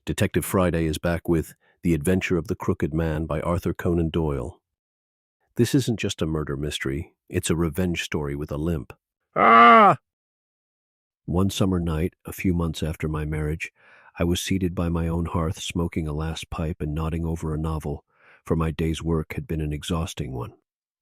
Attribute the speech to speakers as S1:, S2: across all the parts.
S1: Detective Friday is back with The Adventure of the Crooked Man by Arthur Conan Doyle. This isn't just a murder mystery, it's a revenge story with a limp. Ah! One summer night, a few months after my marriage, I was seated by my own hearth smoking a last pipe and nodding over a novel, for my day's work had been an exhausting one.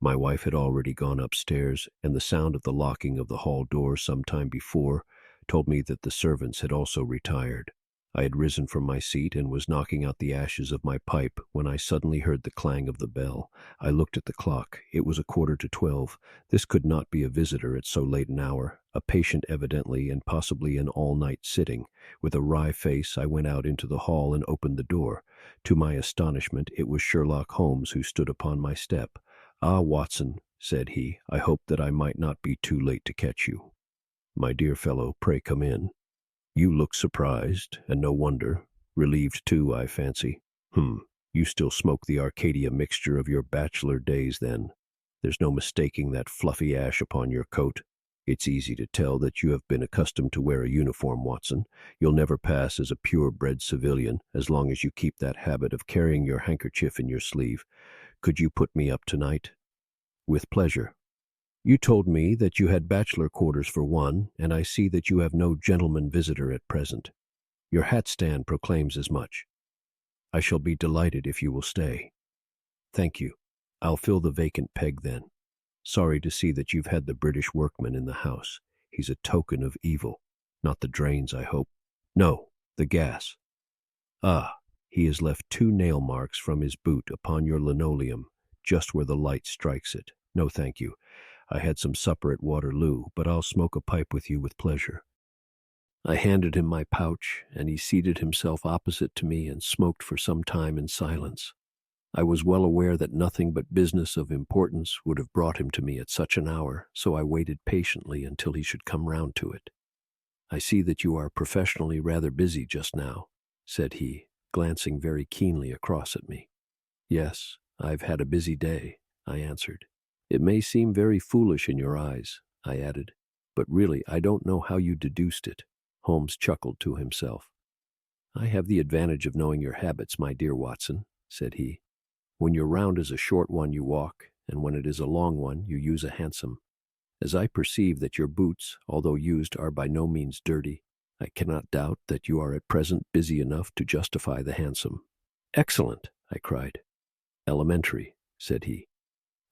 S1: My wife had already gone upstairs, and the sound of the locking of the hall door some time before told me that the servants had also retired. I had risen from my seat and was knocking out the ashes of my pipe when I suddenly heard the clang of the bell. I looked at the clock. It was 11:45. This could not be a visitor at so late an hour, a patient evidently, and possibly an all-night sitting. With a wry face, I went out into the hall and opened the door. To my astonishment, it was Sherlock Holmes who stood upon my step. "Ah, Watson," said he, "I hoped that I might not be too late to catch you." "My dear fellow, pray come in. You look surprised, and no wonder. Relieved, too, I fancy. You still smoke the Arcadia mixture of your bachelor days, then. There's no mistaking that fluffy ash upon your coat. It's easy to tell that you have been accustomed to wear a uniform, Watson. You'll never pass as a pure-bred civilian as long as you keep that habit of carrying your handkerchief in your sleeve. Could you put me up tonight?" "With pleasure. You told me that you had bachelor quarters for one, and I see that you have no gentleman visitor at present. Your hat stand proclaims as much. I shall be delighted if you will stay." "Thank you. I'll fill the vacant peg then. Sorry to see that you've had the British workman in the house. He's a token of evil. Not the drains, I hope." "No, the gas." "Ah, he has left 2 nail marks from his boot upon your linoleum, just where the light strikes it. No, thank you. I had some supper at Waterloo, but I'll smoke a pipe with you with pleasure." I handed him my pouch, and he seated himself opposite to me and smoked for some time in silence. I was well aware that nothing but business of importance would have brought him to me at such an hour, so I waited patiently until he should come round to it. "I see that you are professionally rather busy just now," said he, glancing very keenly across at me. "Yes, I've had a busy day," I answered. "It may seem very foolish in your eyes," I added, "but really I don't know how you deduced it." Holmes chuckled to himself. "I have the advantage of knowing your habits, my dear Watson," said he. "When your round is a short one, you walk, and when it is a long one, you use a hansom. As I perceive that your boots, although used, are by no means dirty, I cannot doubt that you are at present busy enough to justify the hansom." "Excellent!" I cried. "Elementary," said he.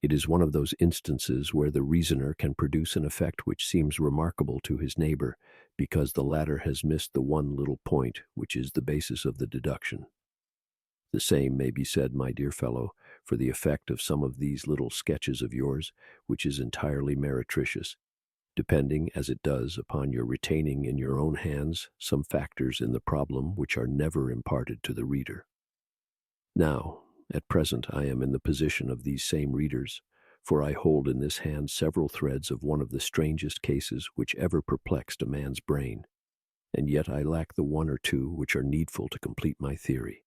S1: "It is one of those instances where the reasoner can produce an effect which seems remarkable to his neighbor, because the latter has missed the one little point which is the basis of the deduction. The same may be said, my dear fellow, for the effect of some of these little sketches of yours, which is entirely meretricious, depending, as it does, upon your retaining in your own hands some factors in the problem which are never imparted to the reader. Now, at present I am in the position of these same readers, for I hold in this hand several threads of one of the strangest cases which ever perplexed a man's brain, and yet I lack the one or two which are needful to complete my theory.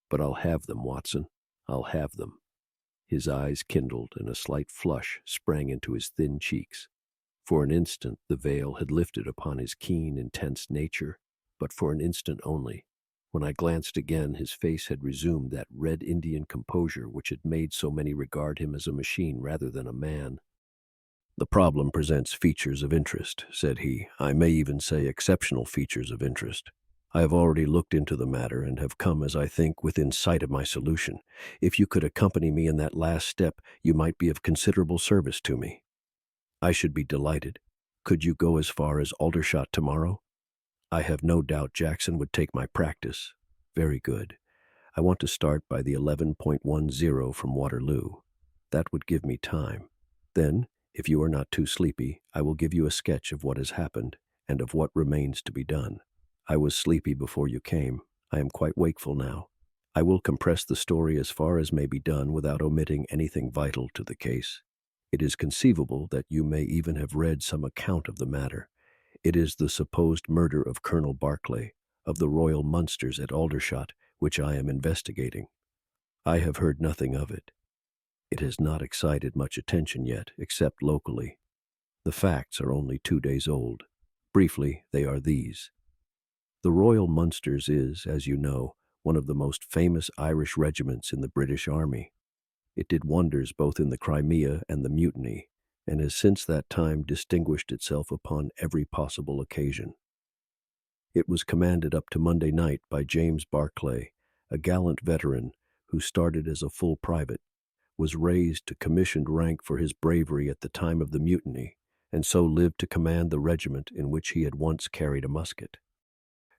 S1: But I'll have them, Watson, I'll have them." His eyes kindled, and a slight flush sprang into his thin cheeks. For an instant the veil had lifted upon his keen, intense nature, but for an instant only. When I glanced again, his face had resumed that red Indian composure which had made so many regard him as a machine rather than a man. "The problem presents features of interest," said he. "I may even say exceptional features of interest. I have already looked into the matter and have come, as I think, within sight of my solution. If you could accompany me in that last step, you might be of considerable service to me." "I should be delighted. Could you go as far as Aldershot tomorrow?" "I have no doubt Jackson would take my practice." "Very good. I want to start by the 11.10 from Waterloo. That would give me time. Then, if you are not too sleepy, I will give you a sketch of what has happened and of what remains to be done. I was sleepy before you came. I am quite wakeful now. I will compress the story as far as may be done without omitting anything vital to the case. It is conceivable that you may even have read some account of the matter. It is the supposed murder of Colonel Barclay, of the Royal Munsters at Aldershot, which I am investigating. I have heard nothing of it. It has not excited much attention yet, except locally. The facts are only 2 days old. Briefly, they are these. The Royal Munsters is, as you know, one of the most famous Irish regiments in the British Army. It did wonders both in the Crimea and the Mutiny, and has since that time distinguished itself upon every possible occasion. It was commanded up to Monday night by James Barclay, a gallant veteran who started as a full private, was raised to commissioned rank for his bravery at the time of the Mutiny, and so lived to command the regiment in which he had once carried a musket.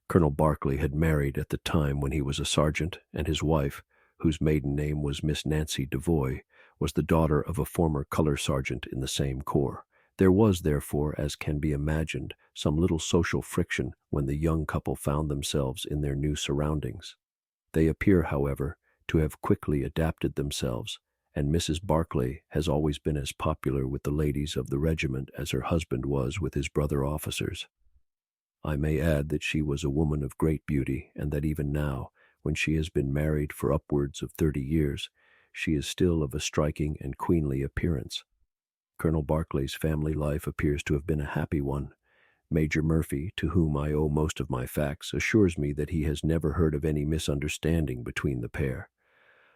S1: Colonel Barclay had married at the time when he was a sergeant, and his wife, whose maiden name was Miss Nancy Devoy, was the daughter of a former color sergeant in the same corps. There was, therefore, as can be imagined, some little social friction when the young couple found themselves in their new surroundings. They appear, however, to have quickly adapted themselves, and Mrs. Barclay has always been as popular with the ladies of the regiment as her husband was with his brother officers. I may add that she was a woman of great beauty, and that even now, when she has been married for upwards of 30 years, she is still of a striking and queenly appearance. Colonel Barclay's family life appears to have been a happy one. Major Murphy, to whom I owe most of my facts, assures me that he has never heard of any misunderstanding between the pair.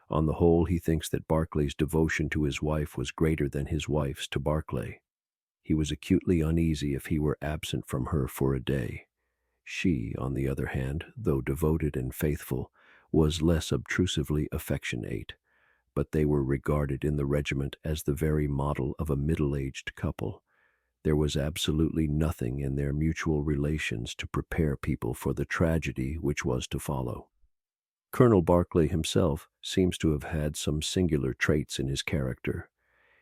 S1: On the whole, he thinks that Barclay's devotion to his wife was greater than his wife's to Barclay. He was acutely uneasy if he were absent from her for a day. She, on the other hand, though devoted and faithful, was less obtrusively affectionate, but they were regarded in the regiment as the very model of a middle-aged couple. There was absolutely nothing in their mutual relations to prepare people for the tragedy which was to follow. Colonel Barclay himself seems to have had some singular traits in his character.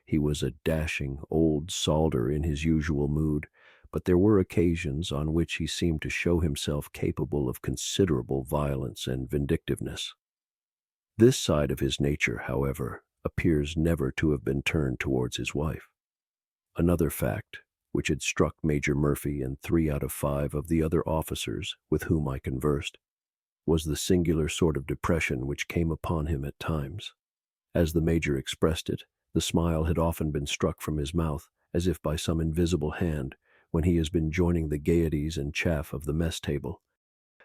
S1: He was a dashing old soldier in his usual mood, but there were occasions on which he seemed to show himself capable of considerable violence and vindictiveness. This side of his nature, however, appears never to have been turned towards his wife. Another fact, which had struck Major Murphy and 3 out of 5 of the other officers with whom I conversed, was the singular sort of depression which came upon him at times. As the Major expressed it, the smile had often been struck from his mouth, as if by some invisible hand, when he has been joining the gaieties and chaff of the mess table.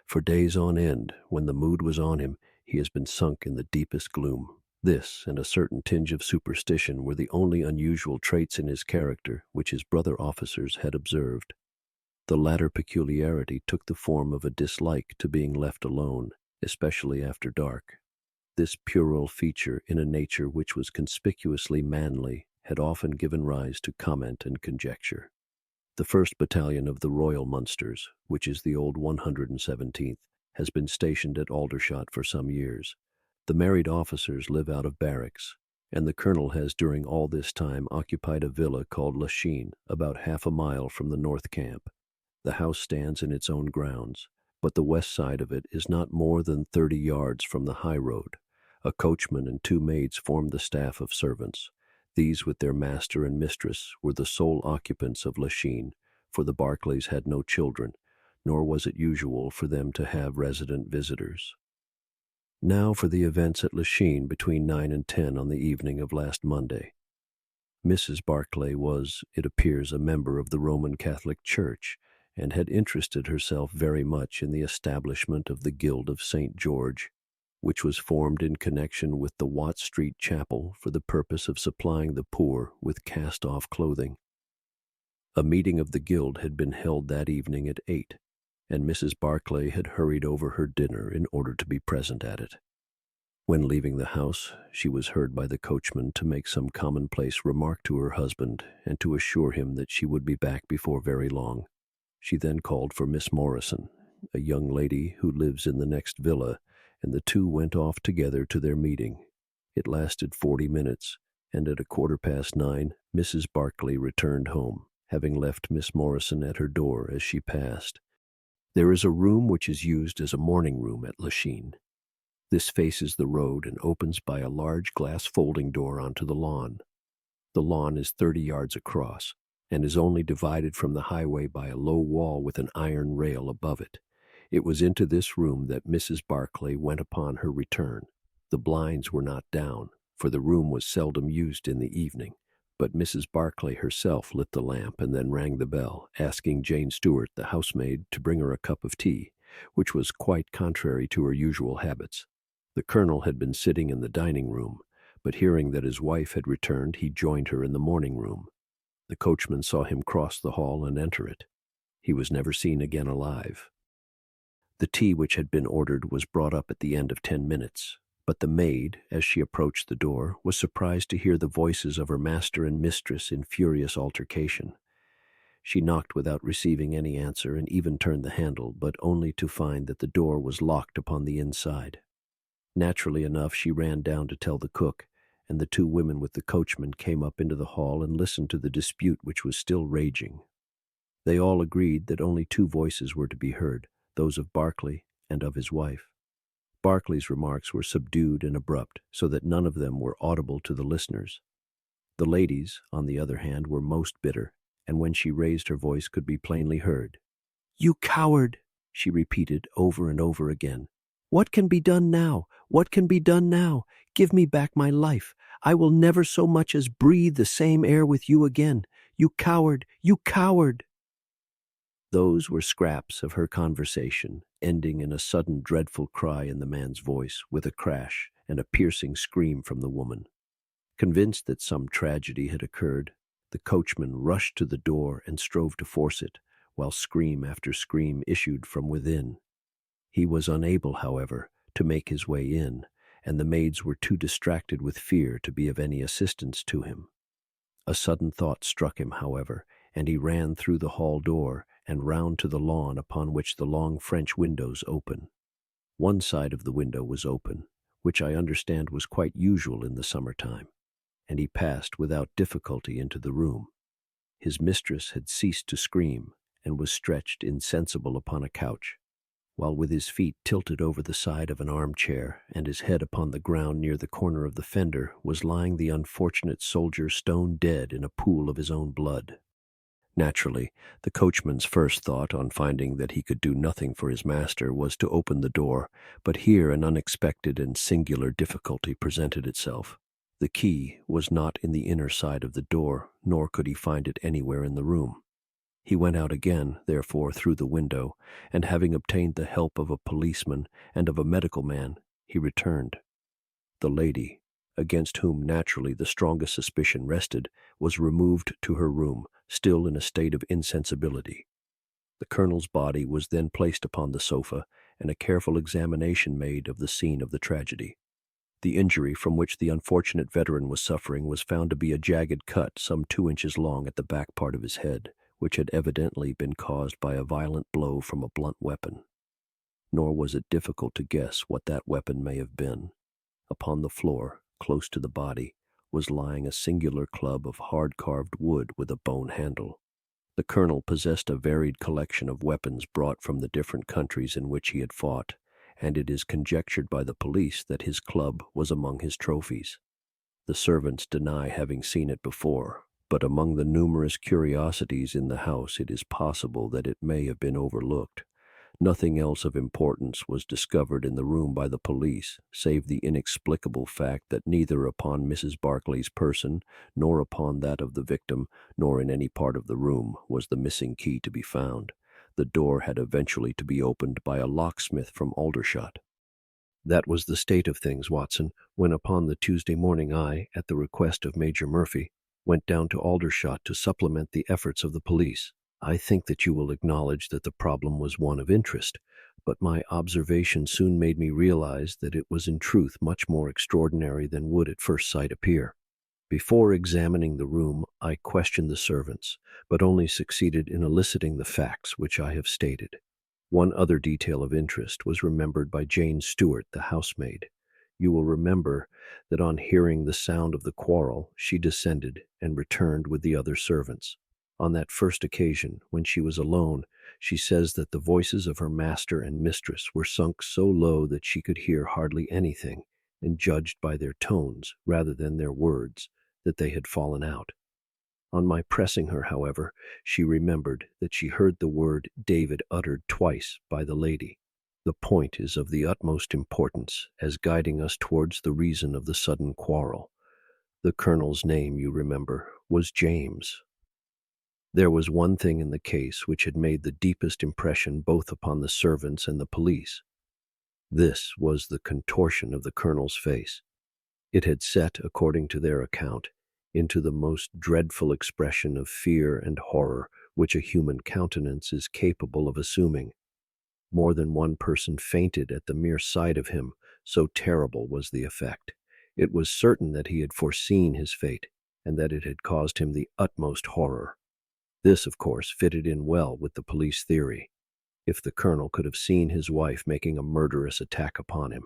S1: For days on end, when the mood was on him, he has been sunk in the deepest gloom. This, and a certain tinge of superstition, were the only unusual traits in his character which his brother officers had observed. The latter peculiarity took the form of a dislike to being left alone, especially after dark. This puerile feature in a nature which was conspicuously manly had often given rise to comment and conjecture. The 1st Battalion of the Royal Munsters, which is the old 117th, has been stationed at Aldershot for some years. The married officers live out of barracks, and the colonel has during all this time occupied a villa called Lachine, about half a mile from the North Camp. The house stands in its own grounds, but the west side of it is not more than 30 yards from the high road. A coachman and 2 maids formed the staff of servants. These, with their master and mistress, were the sole occupants of Lachine, for the Barclays had no children, nor was it usual for them to have resident visitors. Now for the events at Lachine between 9 and 10 on the evening of last Monday. Mrs. Barclay was, it appears, a member of the Roman Catholic Church, and had interested herself very much in the establishment of the Guild of St. George, which was formed in connection with the Watt Street Chapel for the purpose of supplying the poor with cast-off clothing. A meeting of the Guild had been held that evening at 8, and Mrs. Barclay had hurried over her dinner in order to be present at it. When leaving the house, she was heard by the coachman to make some commonplace remark to her husband and to assure him that she would be back before very long. She then called for Miss Morrison, a young lady who lives in the next villa, and the two went off together to their meeting. It lasted 40 minutes, and at 9:15, Mrs. Barclay returned home, having left Miss Morrison at her door as she passed. There is a room which is used as a morning room at Lachine. This faces the road and opens by a large glass folding door onto the lawn. The lawn is 30 yards across, and is only divided from the highway by a low wall with an iron rail above it. It was into this room that Mrs. Barclay went upon her return. The blinds were not down, for the room was seldom used in the evening, but Mrs. Barclay herself lit the lamp and then rang the bell, asking Jane Stewart, the housemaid, to bring her a cup of tea. which was quite contrary to her usual habits. The colonel had been sitting in the dining room, but hearing that his wife had returned, he joined her in the morning room. The coachman saw him cross the hall and enter it. He was never seen again alive. The tea which had been ordered was brought up at the end of 10 minutes, but the maid, as she approached the door, was surprised to hear the voices of her master and mistress in furious altercation. She knocked without receiving any answer and even turned the handle, but only to find that the door was locked upon the inside. Naturally enough, she ran down to tell the cook, and the two women with the coachman came up into the hall and listened to the dispute which was still raging. They all agreed that only two voices were to be heard, those of Barclay and of his wife. Barclay's remarks were subdued and abrupt, so that none of them were audible to the listeners. The ladies, on the other hand, were most bitter, and when she raised her voice could be plainly heard. "You coward!" she repeated over and over again. "What can be done now? What can be done now? Give me back my life. I will never so much as breathe the same air with you again. You coward! You coward!" Those were scraps of her conversation, ending in a sudden dreadful cry in the man's voice, with a crash and a piercing scream from the woman. Convinced that some tragedy had occurred, the coachman rushed to the door and strove to force it, while scream after scream issued from within. He was unable, however, to make his way in, and the maids were too distracted with fear to be of any assistance to him. A sudden thought struck him, however, and he ran through the hall door and round to the lawn upon which the long French windows open. One side of the window was open, which I understand was quite usual in the summer-time, and he passed without difficulty into the room. His mistress had ceased to scream and was stretched insensible upon a couch, while with his feet tilted over the side of an armchair and his head upon the ground near the corner of the fender was lying the unfortunate soldier stone dead in a pool of his own blood. Naturally, the coachman's first thought, on finding that he could do nothing for his master, was to open the door, but here an unexpected and singular difficulty presented itself. The key was not in the inner side of the door, nor could he find it anywhere in the room. He went out again, therefore, through the window, and having obtained the help of a policeman and of a medical man, he returned. The lady, against whom naturally the strongest suspicion rested, was removed to her room, still in a state of insensibility. The colonel's body was then placed upon the sofa, and a careful examination made of the scene of the tragedy. The injury from which the unfortunate veteran was suffering was found to be a jagged cut some 2 inches long at the back part of his head, which had evidently been caused by a violent blow from a blunt weapon. Nor was it difficult to guess what that weapon may have been. Upon the floor, close to the body, was lying a singular club of hard-carved wood with a bone handle. The colonel possessed a varied collection of weapons brought from the different countries in which he had fought, and it is conjectured by the police that his club was among his trophies. The servants deny having seen it before, but among the numerous curiosities in the house it is possible that it may have been overlooked. Nothing else of importance was discovered in the room by the police, save the inexplicable fact that neither upon Mrs. Barclay's person, nor upon that of the victim, nor in any part of the room, was the missing key to be found. The door had eventually to be opened by a locksmith from Aldershot. That was the state of things, Watson, when upon the Tuesday morning I, at the request of Major Murphy, went down to Aldershot to supplement the efforts of the police. I think that you will acknowledge that the problem was one of interest, but my observation soon made me realize that it was in truth much more extraordinary than would at first sight appear. Before examining the room, I questioned the servants, but only succeeded in eliciting the facts which I have stated. One other detail of interest was remembered by Jane Stewart, the housemaid. You will remember that on hearing the sound of the quarrel, she descended and returned with the other servants. On that first occasion, when she was alone, she says that the voices of her master and mistress were sunk so low that she could hear hardly anything, and judged by their tones, rather than their words, that they had fallen out. On my pressing her, however, she remembered that she heard the word David uttered twice by the lady. The point is of the utmost importance, as guiding us towards the reason of the sudden quarrel. The colonel's name, you remember, was James. There was one thing in the case which had made the deepest impression both upon the servants and the police. This was the contortion of the colonel's face. It had set, according to their account, into the most dreadful expression of fear and horror which a human countenance is capable of assuming. More than one person fainted at the mere sight of him, so terrible was the effect. It was certain that he had foreseen his fate, and that it had caused him the utmost horror. This, of course, fitted in well with the police theory. If the colonel could have seen his wife making a murderous attack upon him,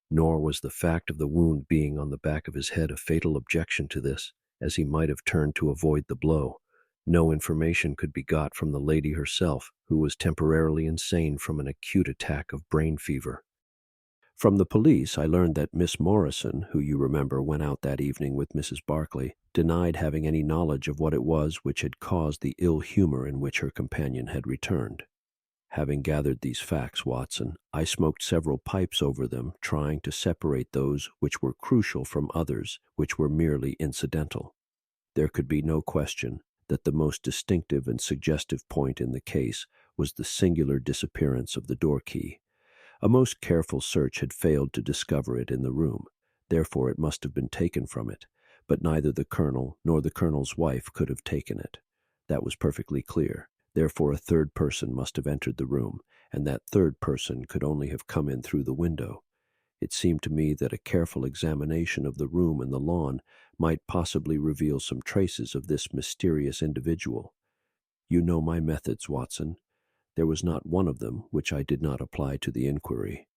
S1: nor was the fact of the wound being on the back of his head a fatal objection to this, as he might have turned to avoid the blow. No information could be got from the lady herself, who was temporarily insane from an acute attack of brain fever. From the police, I learned that Miss Morrison, who you remember went out that evening with Mrs. Barclay, denied having any knowledge of what it was which had caused the ill humor in which her companion had returned. Having gathered these facts, Watson, I smoked several pipes over them, trying to separate those which were crucial from others which were merely incidental. There could be no question that the most distinctive and suggestive point in the case was the singular disappearance of the door key. A most careful search had failed to discover it in the room, therefore it must have been taken from it, but neither the colonel nor the colonel's wife could have taken it. That was perfectly clear. Therefore a third person must have entered the room, and that third person could only have come in through the window. It seemed to me that a careful examination of the room and the lawn might possibly reveal some traces of this mysterious individual. You know my methods, Watson. There was not one of them which I did not apply to the inquiry,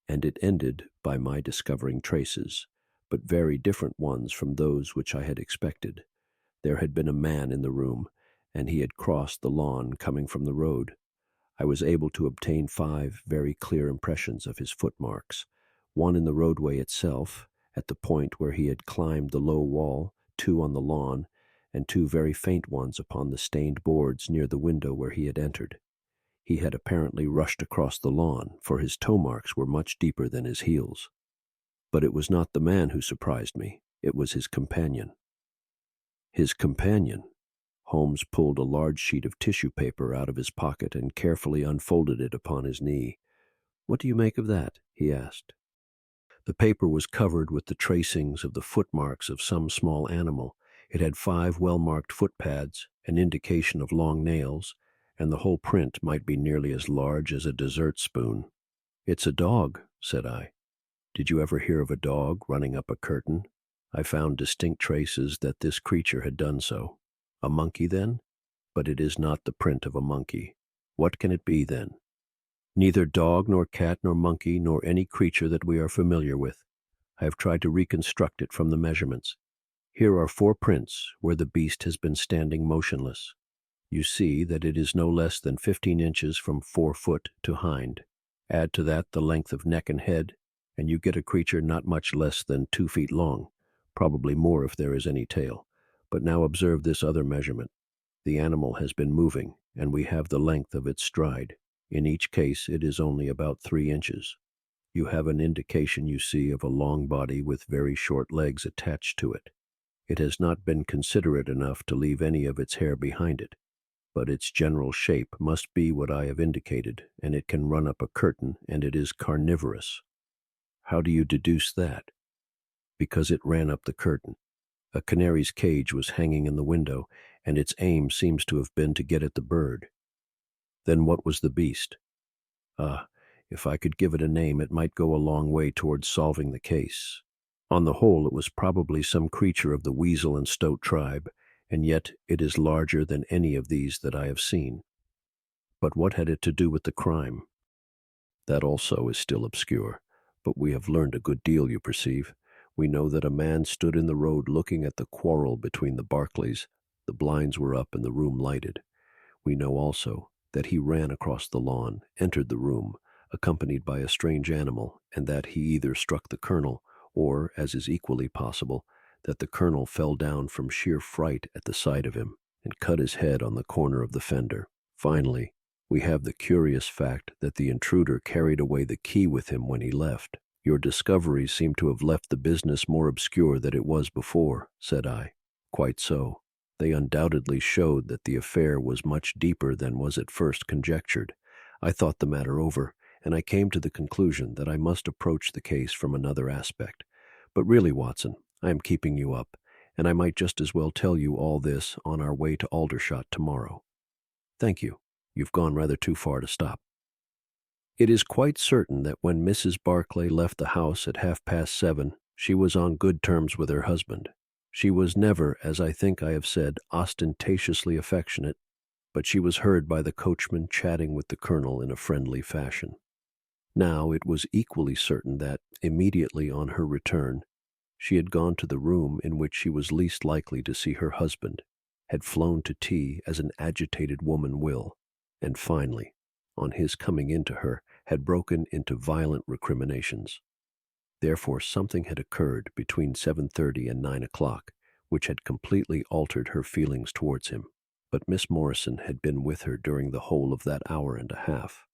S1: and it ended by my discovering traces, but very different ones from those which I had expected. There had been a man in the room, and he had crossed the lawn coming from the road. I was able to obtain 5 very clear impressions of his footmarks, one in the roadway itself, at the point where he had climbed the low wall, 2 on the lawn, and 2 very faint ones upon the stained boards near the window where he had entered. He had apparently rushed across the lawn, for his toe marks were much deeper than his heels. But it was not the man who surprised me, it was his companion. His companion? Holmes pulled a large sheet of tissue paper out of his pocket and carefully unfolded it upon his knee. "What do you make of that?" he asked. The paper was covered with the tracings of the footmarks of some small animal. It had 5 well-marked footpads, an indication of long nails, and the whole print might be nearly as large as a dessert spoon. "It's a dog," said I. "Did you ever hear of a dog running up a curtain?" I found distinct traces that this creature had done so. A monkey, then? But it is not the print of a monkey. What can it be, then? Neither dog, nor cat, nor monkey, nor any creature that we are familiar with. I have tried to reconstruct it from the measurements. Here are 4 prints where the beast has been standing motionless. You see that it is no less than 15 inches from forefoot to hind. Add to that the length of neck and head, and you get a creature not much less than 2 feet long, probably more if there is any tail. But now observe this other measurement. The animal has been moving, and we have the length of its stride. In each case, it is only about 3 inches. You have an indication, you see, of a long body with very short legs attached to it. It has not been considerate enough to leave any of its hair behind it, but its general shape must be what I have indicated, and it can run up a curtain, and it is carnivorous. How do you deduce that? Because it ran up the curtain. A canary's cage was hanging in the window, and its aim seems to have been to get at the bird. Then what was the beast? If I could give it a name, it might go a long way towards solving the case. On the whole, it was probably some creature of the weasel and stoat tribe, and yet it is larger than any of these that I have seen. But what had it to do with the crime? That also is still obscure, but we have learned a good deal, you perceive. We know that a man stood in the road looking at the quarrel between the Barclays. The blinds were up and the room lighted. We know also that he ran across the lawn, entered the room, accompanied by a strange animal, and that he either struck the colonel, or, as is equally possible, that the colonel fell down from sheer fright at the sight of him, and cut his head on the corner of the fender. Finally, we have the curious fact that the intruder carried away the key with him when he left. Your discoveries seem to have left the business more obscure than it was before, said I. Quite so. They undoubtedly showed that the affair was much deeper than was at first conjectured. I thought the matter over, and I came to the conclusion that I must approach the case from another aspect. But really, Watson, I am keeping you up, and I might just as well tell you all this on our way to Aldershot tomorrow. Thank you. You've gone rather too far to stop. It is quite certain that when Mrs. Barclay left the house at 7:30, she was on good terms with her husband. She was never, as I think I have said, ostentatiously affectionate, but she was heard by the coachman chatting with the colonel in a friendly fashion. Now it was equally certain that, immediately on her return, she had gone to the room in which she was least likely to see her husband, had flown to tea as an agitated woman will, and finally, on his coming into her, had broken into violent recriminations. Therefore something had occurred between 7:30 and 9 o'clock, which had completely altered her feelings towards him. But Miss Morrison had been with her during the whole of that hour and a half.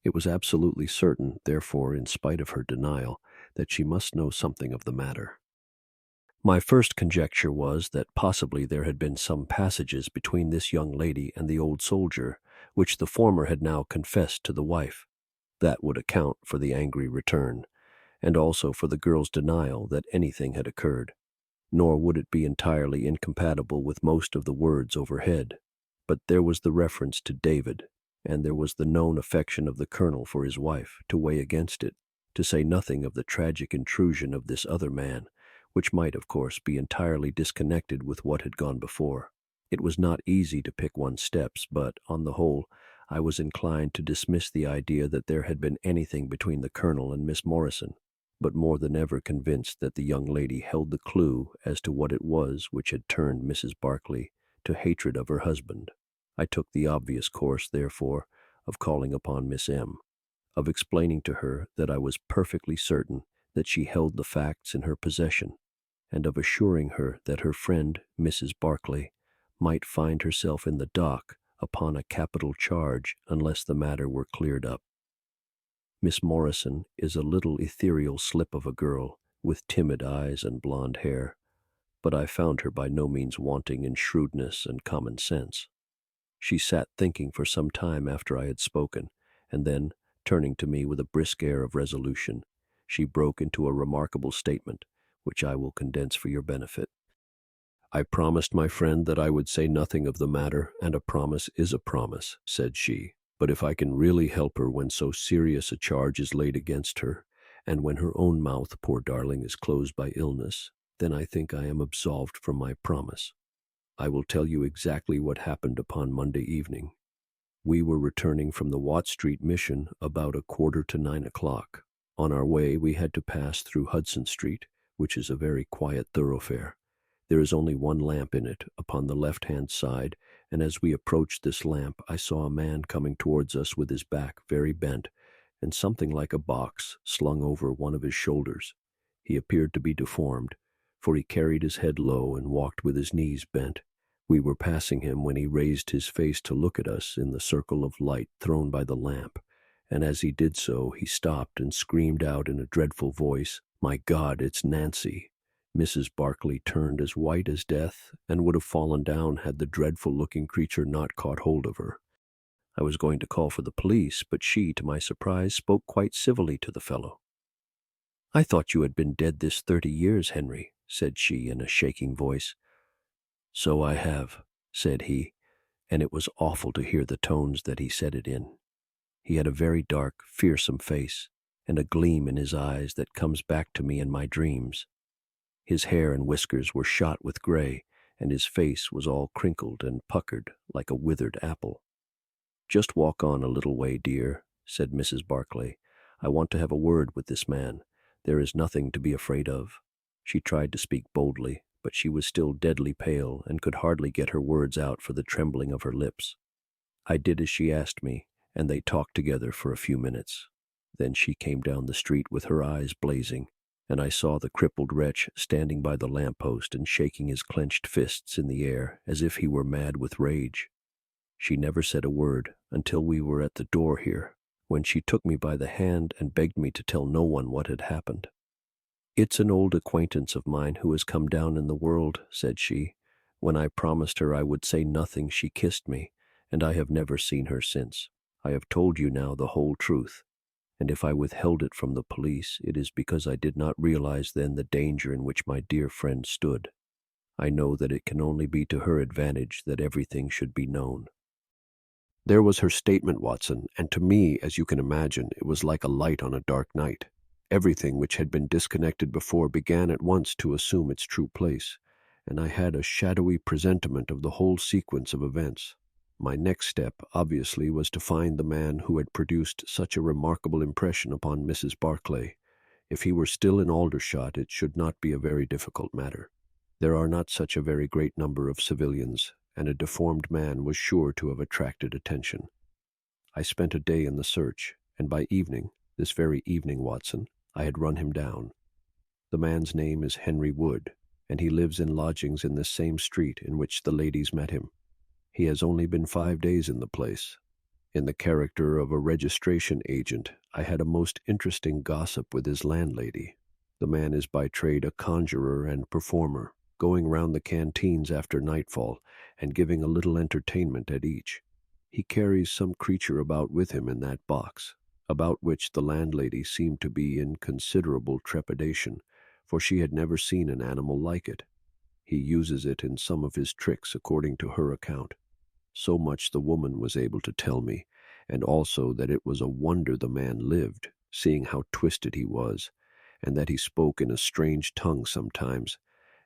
S1: It was absolutely certain, therefore, in spite of her denial, that she must know something of the matter. My first conjecture was that possibly there had been some passages between this young lady and the old soldier, which the former had now confessed to the wife. That would account for the angry return, and also for the girl's denial that anything had occurred. Nor would it be entirely incompatible with most of the words overhead. But there was the reference to David, and there was the known affection of the colonel for his wife to weigh against it, to say nothing of the tragic intrusion of this other man, which might, of course, be entirely disconnected with what had gone before. It was not easy to pick one's steps, but, on the whole, I was inclined to dismiss the idea that there had been anything between the colonel and Miss Morrison, but more than ever convinced that the young lady held the clue as to what it was which had turned Mrs. Barclay to hatred of her husband. I took the obvious course, therefore, of calling upon Miss M., of explaining to her that I was perfectly certain that she held the facts in her possession, and of assuring her that her friend, Mrs. Barclay, might find herself in the dock upon a capital charge unless the matter were cleared up. Miss Morrison is a little ethereal slip of a girl, with timid eyes and blonde hair, but I found her by no means wanting in shrewdness and common sense. She sat thinking for some time after I had spoken, and then, turning to me with a brisk air of resolution, she broke into a remarkable statement, which I will condense for your benefit. "I promised my friend that I would say nothing of the matter, and a promise is a promise," said she. "But if I can really help her when so serious a charge is laid against her, and when her own mouth, poor darling, is closed by illness, then I think I am absolved from my promise. I will tell you exactly what happened upon Monday evening. We were returning from the Watt Street Mission about 8:45 o'clock. On our way we had to pass through Hudson Street, which is a very quiet thoroughfare. There is only one lamp in it, upon the left-hand side, and as we approached this lamp I saw a man coming towards us with his back very bent, and something like a box slung over one of his shoulders. He appeared to be deformed, for he carried his head low and walked with his knees bent. We were passing him when he raised his face to look at us in the circle of light thrown by the lamp, and as he did so he stopped and screamed out in a dreadful voice, 'My God, it's Nancy!' Mrs. Barclay turned as white as death, and would have fallen down had the dreadful-looking creature not caught hold of her. I was going to call for the police, but she, to my surprise, spoke quite civilly to the fellow. 'I thought you had been dead this 30 years, Henry,' said she in a shaking voice. 'So I have,' said he, and it was awful to hear the tones that he said it in. He had a very dark, fearsome face, and a gleam in his eyes that comes back to me in my dreams. His hair and whiskers were shot with gray, and his face was all crinkled and puckered like a withered apple. 'Just walk on a little way, dear,' said Mrs. Barclay. 'I want to have a word with this man. There is nothing to be afraid of.' She tried to speak boldly, but she was still deadly pale and could hardly get her words out for the trembling of her lips. I did as she asked me, and they talked together for a few minutes. Then she came down the street with her eyes blazing, and I saw the crippled wretch standing by the lamp-post and shaking his clenched fists in the air as if he were mad with rage. She never said a word until we were at the door here, when she took me by the hand and begged me to tell no one what had happened. 'It's an old acquaintance of mine who has come down in the world,' said she, When I promised her I would say nothing, she kissed me, and I have never seen her since. I have told you now the whole truth, and if I withheld it from the police, it is because I did not realize then the danger in which my dear friend stood. I know that it can only be to her advantage that everything should be known." There was her statement, Watson, and to me, as you can imagine, it was like a light on a dark night. Everything which had been disconnected before began at once to assume its true place, and I had a shadowy presentiment of the whole sequence of events. My next step, obviously, was to find the man who had produced such a remarkable impression upon Mrs. Barclay. If he were still in Aldershot, it should not be a very difficult matter. There are not such a very great number of civilians, and a deformed man was sure to have attracted attention. I spent a day in the search, and by evening, this very evening, Watson, I had run him down. The man's name is Henry Wood, and he lives in lodgings in this same street in which the ladies met him. He has only been 5 days in the place. In the character of a registration agent, I had a most interesting gossip with his landlady. The man is by trade a conjurer and performer, going round the canteens after nightfall and giving a little entertainment at each. He carries some creature about with him in that box, about which the landlady seemed to be in considerable trepidation, for she had never seen an animal like it. He uses it in some of his tricks according to her account. So much the woman was able to tell me, and also that it was a wonder the man lived, seeing how twisted he was, and that he spoke in a strange tongue sometimes,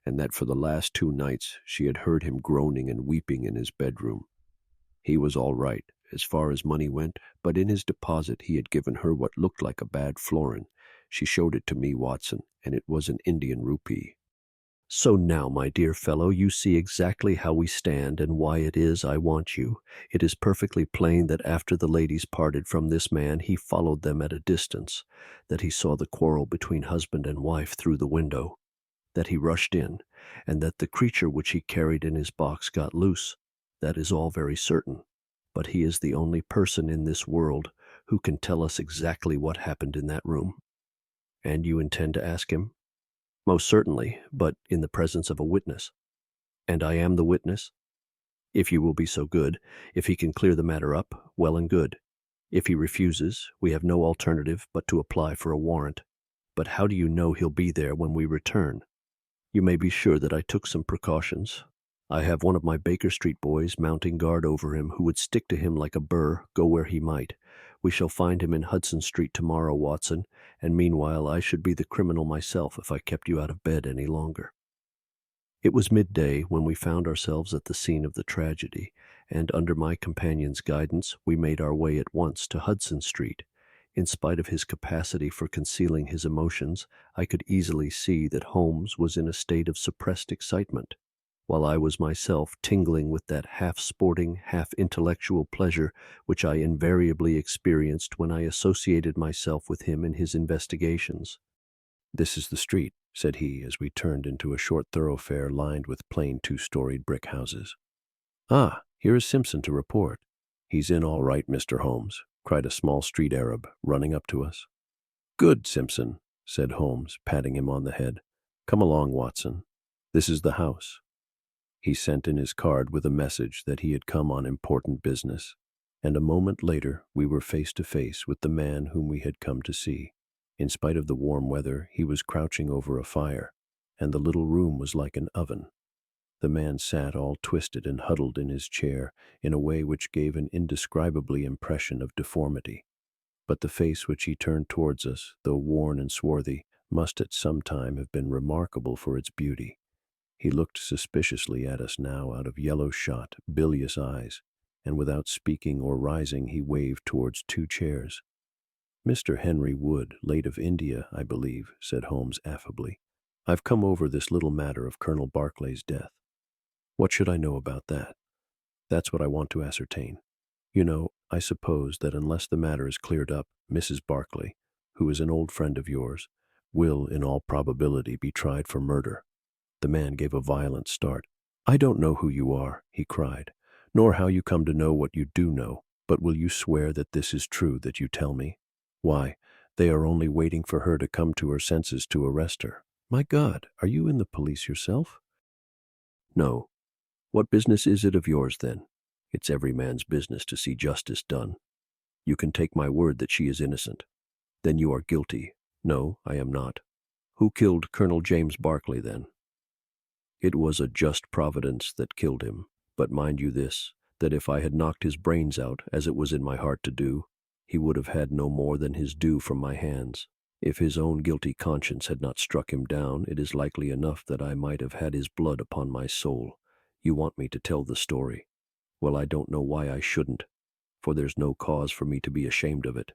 S1: and that for the last 2 nights she had heard him groaning and weeping in his bedroom. He was all right, as far as money went, but in his deposit he had given her what looked like a bad florin. She showed it to me, Watson, and it was an Indian rupee. So now, my dear fellow, you see exactly how we stand and why it is I want you. It is perfectly plain that after the ladies parted from this man, he followed them at a distance, that he saw the quarrel between husband and wife through the window, that he rushed in, and that the creature which he carried in his box got loose. That is all very certain. But he is the only person in this world who can tell us exactly what happened in that room. And you intend to ask him? Most certainly, but in the presence of a witness. And I am the witness? If you will be so good, if he can clear the matter up, well and good. If he refuses, we have no alternative but to apply for a warrant. But how do you know he'll be there when we return? You may be sure that I took some precautions. I have one of my Baker Street boys mounting guard over him who would stick to him like a burr, go where he might. We shall find him in Hudson Street tomorrow, Watson, and meanwhile I should be the criminal myself if I kept you out of bed any longer." It was midday when we found ourselves at the scene of the tragedy, and under my companion's guidance we made our way at once to Hudson Street. In spite of his capacity for concealing his emotions, I could easily see that Holmes was in a state of suppressed excitement, while I was myself tingling with that half-sporting, half-intellectual pleasure which I invariably experienced when I associated myself with him in his investigations. "This is the street," said he, as we turned into a short thoroughfare lined with plain 2-storied brick houses. "Ah, here is Simpson to report." "He's in all right, Mr. Holmes," cried a small street Arab, running up to us. "Good, Simpson," said Holmes, patting him on the head. "Come along, Watson. This is the house." He sent in his card with a message that he had come on important business, and a moment later we were face to face with the man whom we had come to see. In spite of the warm weather, he was crouching over a fire, and the little room was like an oven. The man sat all twisted and huddled in his chair in a way which gave an indescribably impression of deformity. But the face which he turned towards us, though worn and swarthy, must at some time have been remarkable for its beauty. He looked suspiciously at us now out of yellow-shot, bilious eyes, and without speaking or rising he waved towards 2 chairs. "Mr. Henry Wood, late of India, I believe," said Holmes affably. "I've come over this little matter of Colonel Barclay's death." "What should I know about that?" "That's what I want to ascertain. You know, I suppose that unless the matter is cleared up, Mrs. Barclay, who is an old friend of yours, will in all probability be tried for murder." The man gave a violent start. "I don't know who you are," he cried, "nor how you come to know what you do know, but will you swear that this is true that you tell me? Why, they are only waiting for her to come to her senses to arrest her. My God, are you in the police yourself?" "No, What business is it of yours, then? It's every man's business to see justice done. You can take my word that she is innocent. Then you are guilty. No, I am not. Who killed Colonel James Barclay, then? It was a just providence that killed him. But mind you this, that if I had knocked his brains out, as it was in my heart to do, he would have had no more than his due from my hands. If his own guilty conscience had not struck him down, it is likely enough that I might have had his blood upon my soul. You want me to tell the story. Well, I don't know why I shouldn't, for there's no cause for me to be ashamed of it.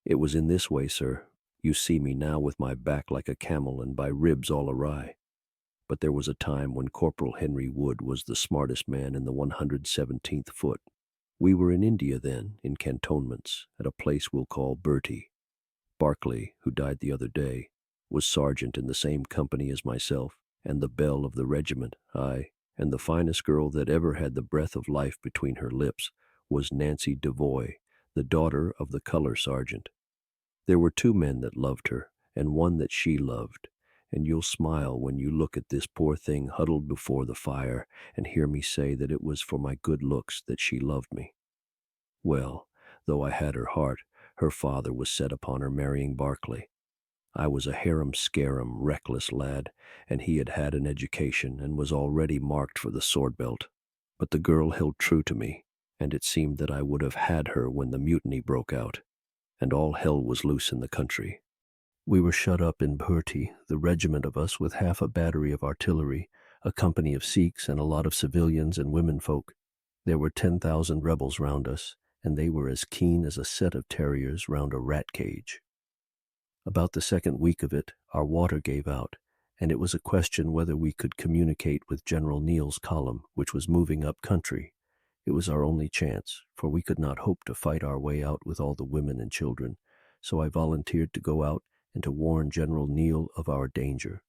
S1: It was in this way, sir. You see me now with my back like a camel and my ribs all awry. But there was a time when Corporal Henry Wood was the smartest man in the 117th Foot. We were in India then, in cantonments, at a place we'll call Bertie. Barclay, who died the other day, was sergeant in the same company as myself, and the belle of the regiment, aye, and the finest girl that ever had the breath of life between her lips was Nancy Devoy, the daughter of the color sergeant. There were two men that loved her, and one that she loved, and you'll smile when you look at this poor thing huddled before the fire and hear me say that it was for my good looks that she loved me. Well, though I had her heart, her father was set upon her marrying Barclay. I was a harum-scarum, reckless lad, and he had had an education and was already marked for the sword belt. But the girl held true to me, and it seemed that I would have had her when the mutiny broke out, and all hell was loose in the country. We were shut up in Bertie, the regiment of us, with half a battery of artillery, a company of Sikhs, and a lot of civilians and womenfolk. There were 10,000 rebels round us, and they were as keen as a set of terriers round a rat cage. About the second week of it, our water gave out, and it was a question whether we could communicate with General Neal's column, which was moving up country. It was our only chance, for we could not hope to fight our way out with all the women and children, so I volunteered to go out and to warn General Neal of our danger.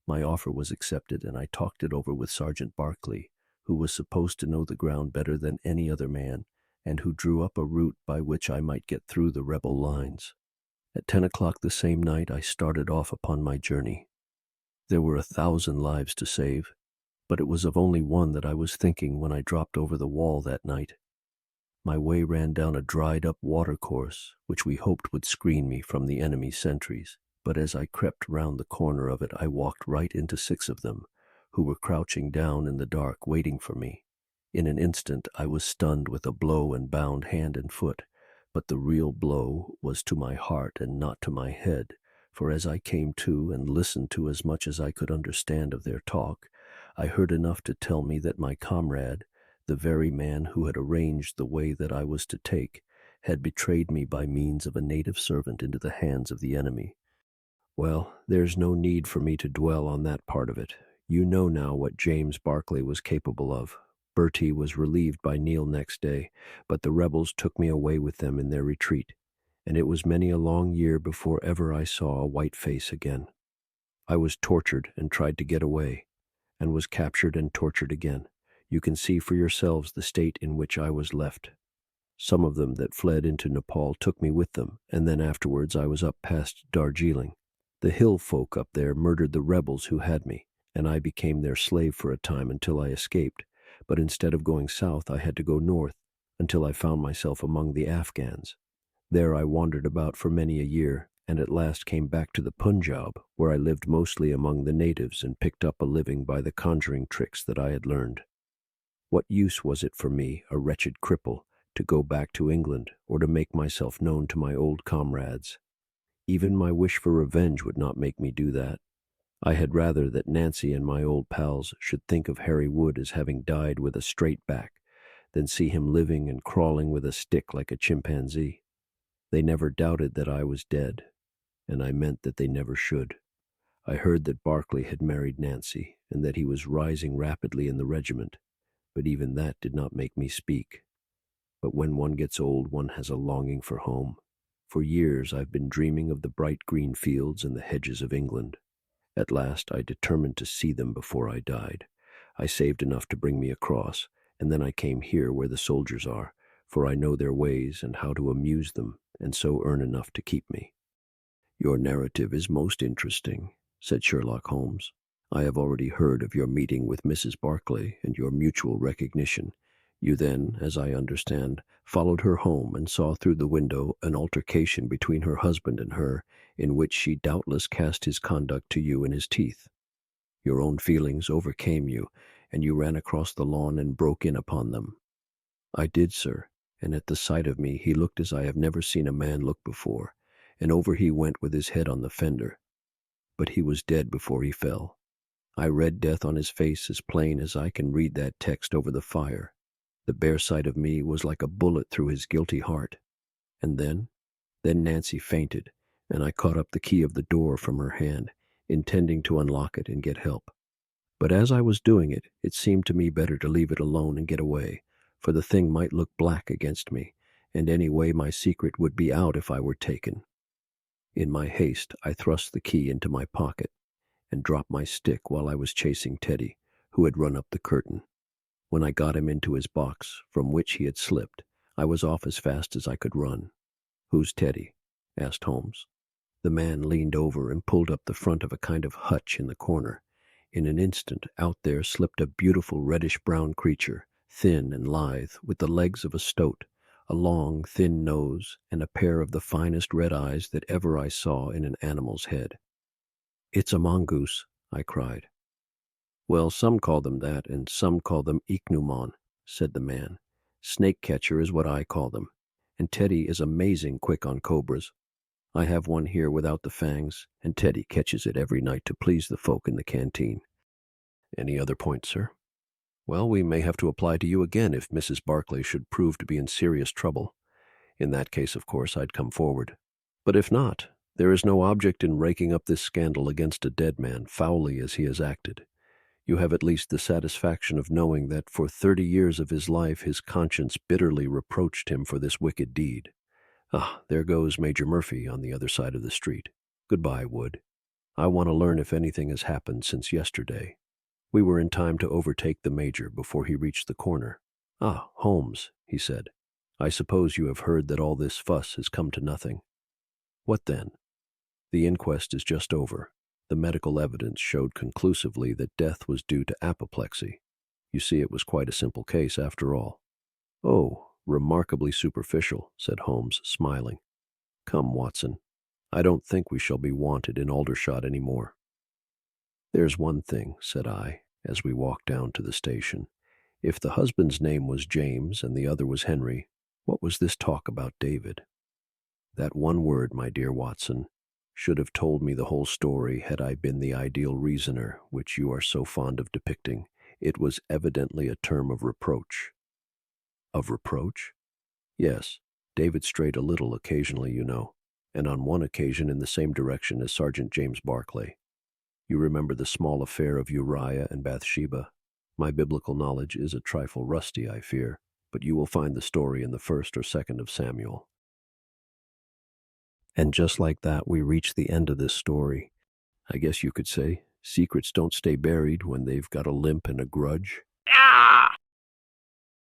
S1: My offer was accepted, and I talked it over with Sergeant Barclay, who was supposed to know the ground better than any other man, and who drew up a route by which I might get through the rebel lines. At 10 o'clock the same night I started off upon my journey. There were 1,000 lives to save, but it was of only one that I was thinking when I dropped over the wall that night. My way ran down a dried-up watercourse, which we hoped would screen me from the enemy's sentries, but as I crept round the corner of it I walked right into 6 of them, who were crouching down in the dark waiting for me. In an instant I was stunned with a blow and bound hand and foot, but the real blow was to my heart and not to my head, for as I came to and listened to as much as I could understand of their talk, I heard enough to tell me that my comrade, the very man who had arranged the way that I was to take, had betrayed me by means of a native servant into the hands of the enemy. Well, there's no need for me to dwell on that part of it. You know now what James Barclay was capable of. Bertie was relieved by Neal next day, but the rebels took me away with them in their retreat, and it was many a long year before ever I saw a white face again. I was tortured and tried to get away, and was captured and tortured again. You can see for yourselves the state in which I was left. Some of them that fled into Nepal took me with them, and then afterwards I was up past Darjeeling. The hill folk up there murdered the rebels who had me, and I became their slave for a time until I escaped. But instead of going south, I had to go north, until I found myself among the Afghans. There I wandered about for many a year, and at last came back to the Punjab, where I lived mostly among the natives and picked up a living by the conjuring tricks that I had learned. What use was it for me, a wretched cripple, to go back to England or to make myself known to my old comrades? Even my wish for revenge would not make me do that. I had rather that Nancy and my old pals should think of Harry Wood as having died with a straight back than see him living and crawling with a stick like a chimpanzee. They never doubted that I was dead, and I meant that they never should. I heard that Barclay had married Nancy, and that he was rising rapidly in the regiment, but even that did not make me speak. But when one gets old, one has a longing for home. For years I've been dreaming of the bright green fields and the hedges of England. At last I determined to see them before I died. I saved enough to bring me across, and then I came here where the soldiers are, for I know their ways and how to amuse them, and so earn enough to keep me. Your narrative is most interesting, said Sherlock Holmes. I have already heard of your meeting with Mrs. Barclay and your mutual recognition. You then, as I understand, followed her home and saw through the window an altercation between her husband and her, in which she doubtless cast his conduct to you in his teeth. Your own feelings overcame you, and you ran across the lawn and broke in upon them. I did, sir, and at the sight of me he looked as I have never seen a man look before, and over he went with his head on the fender. But he was dead before he fell. I read death on his face as plain as I can read that text over the fire. The bare sight of me was like a bullet through his guilty heart. And then Nancy fainted, and I caught up the key of the door from her hand, intending to unlock it and get help. But as I was doing it, it seemed to me better to leave it alone and get away, for the thing might look black against me, and anyway my secret would be out if I were taken. In my haste, I thrust the key into my pocket and dropped my stick while I was chasing Teddy, who had run up the curtain. When I got him into his box, from which he had slipped, I was off as fast as I could run. "Who's Teddy?" asked Holmes. The man leaned over and pulled up the front of a kind of hutch in the corner. In an instant, out there slipped a beautiful reddish-brown creature, thin and lithe, with the legs of a stoat, a long, thin nose, and a pair of the finest red eyes that ever I saw in an animal's head. "It's a mongoose," I cried. "Well, some call them that, and some call them ichneumon," said the man. "Snake catcher is what I call them, and Teddy is amazing quick on cobras. I have one here without the fangs, and Teddy catches it every night to please the folk in the canteen." "Any other points, sir?" "Well, we may have to apply to you again if Mrs. Barclay should prove to be in serious trouble. In that case, of course, I'd come forward. But if not, there is no object in raking up this scandal against a dead man, foully as he has acted. You have at least the satisfaction of knowing that for 30 years of his life his conscience bitterly reproached him for this wicked deed. Ah, there goes Major Murphy on the other side of the street. Goodbye, Wood. I want to learn if anything has happened since yesterday." We were in time to overtake the Major before he reached the corner. "Ah, Holmes," he said, "I suppose you have heard that all this fuss has come to nothing." "What then?" "The inquest is just over. The medical evidence showed conclusively that death was due to apoplexy. You see, it was quite a simple case after all." "Oh, remarkably superficial," said Holmes, smiling. "Come, Watson, I don't think we shall be wanted in Aldershot any more." "There's one thing," said I, as we walked down to the station. "If the husband's name was James and the other was Henry, what was this talk about David?" "That one word, my dear Watson, should have told me the whole story had I been the ideal reasoner which you are so fond of depicting. It was evidently a term of reproach." "Of reproach?" "Yes. David strayed a little occasionally, you know, and on one occasion in the same direction as Sergeant James Barclay. You remember the small affair of Uriah and Bathsheba? My biblical knowledge is a trifle rusty, I fear, but you will find the story in the 1st or 2nd of Samuel." And just like that, we reached the end of this story. I guess you could say secrets don't stay buried when they've got a limp and a grudge.